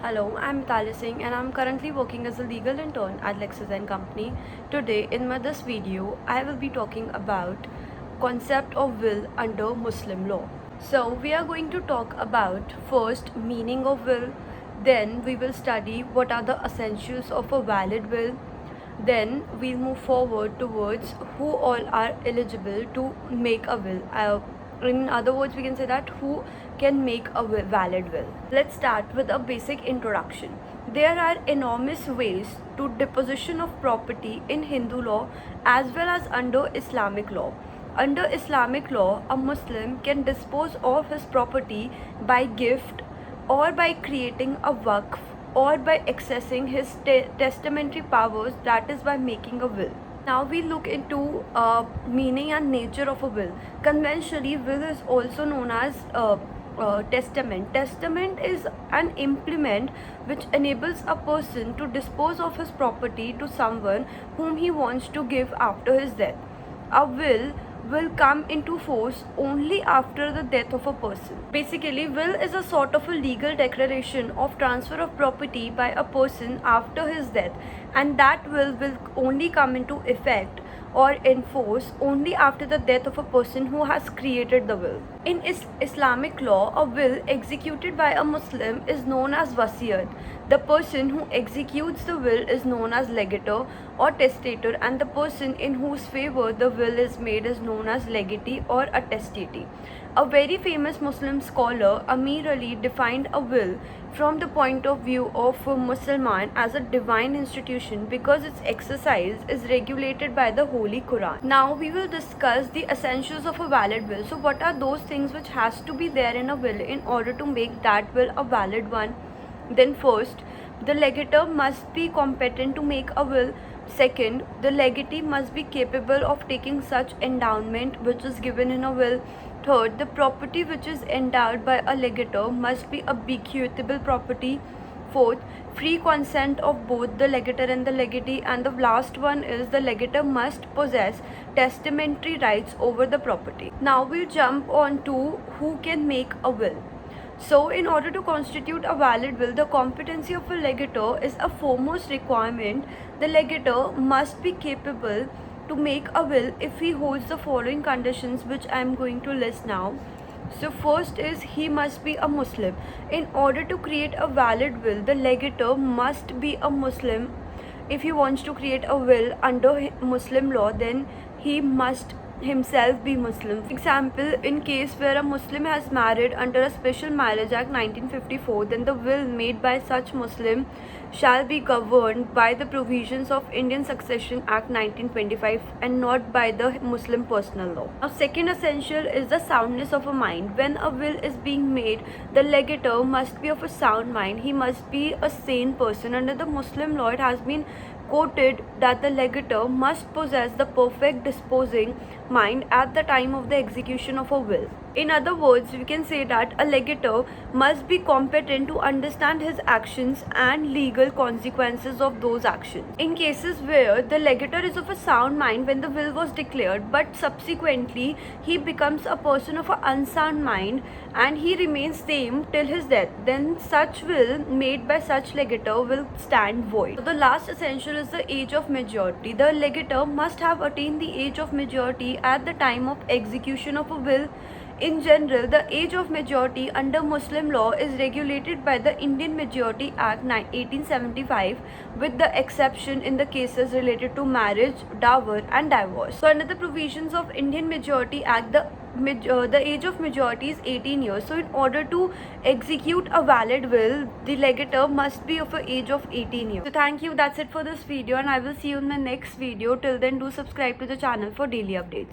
Hello, I'm Meetali Singh and I'm currently working as a legal intern at LEXIS and Company. Today in this video, I will be talking about concept of will under Muslim law. So we are going to talk about first meaning of will, then we will study what are the essentials of a valid will, then we'll move forward towards who all are eligible to make a will. In other words, we can say that who can make a valid will. Let's start with a basic introduction. There are enormous ways to disposition of property in Hindu law as well as under Islamic law. Under Islamic law, a Muslim can dispose of his property by gift or by creating a waqf or by accessing his testamentary powers, that is by making a will. Now we look into meaning and nature of a will. Conventionally, will is also known as testament. Testament is an implement which enables a person to dispose of his property to someone whom he wants to give after his death. A will come into force only after the death of a person. Basically, will is a sort of a legal declaration of transfer of property by a person after his death, and that will only come into effect or enforce only after the death of a person who has created the will. In Islamic law, a will executed by a Muslim is known as wasiyat. The person who executes the will is known as legator or testator, and the person in whose favor the will is made is known as legatee or a testatee. A very famous Muslim scholar, Amir Ali, defined a will from the point of view of a Muslim as a divine institution because its exercise is regulated by the Holy Quran. Now we will discuss the essentials of a valid will. So what are those things which has to be there in a will in order to make that will a valid one? Then first, the legator must be competent to make a will. Second, the legatee must be capable of taking such endowment which is given in a will. Third, the property which is endowed by a legator must be a bequeathable property. Fourth, free consent of both the legator and the legatee. And the last one is the legator must possess testamentary rights over the property. Now we'll jump on to who can make a will. So, in order to constitute a valid will, the competency of a legator is a foremost requirement. The legator must be capable to make a will if he holds the following conditions, which I am going to list now. So first is he must be a Muslim. In order to create a valid will, the legator must be a Muslim. If he wants to create a will under Muslim law, then he must himself be Muslim. For example, in case where a Muslim has married under a Special Marriage Act 1954, then the will made by such Muslim shall be governed by the provisions of Indian Succession Act 1925 and not by the Muslim personal law. Now, second essential is the soundness of a mind. When a will is being made, the legator must be of a sound mind. He must be a sane person. Under the Muslim law, it has been quoted that the legator must possess the perfect disposing mind at the time of the execution of a will. In other words, we can say that a legator must be competent to understand his actions and legal consequences of those actions. In cases where the legator is of a sound mind when the will was declared, but subsequently he becomes a person of an unsound mind and he remains same till his death, then such will made by such legator will stand void. So the last essential is the age of majority. The legator must have attained the age of majority at the time of execution of a will. In general, the age of majority under Muslim law is regulated by the Indian Majority Act 1875, with the exception in the cases related to marriage, dower and divorce. So under the provisions of Indian Majority Act, the age of majority is 18 years. So in order to execute a valid will, the legator must be of an age of 18 years. So thank you. That's it for this video and I will see you in my next video. Till then, do subscribe to the channel for daily updates.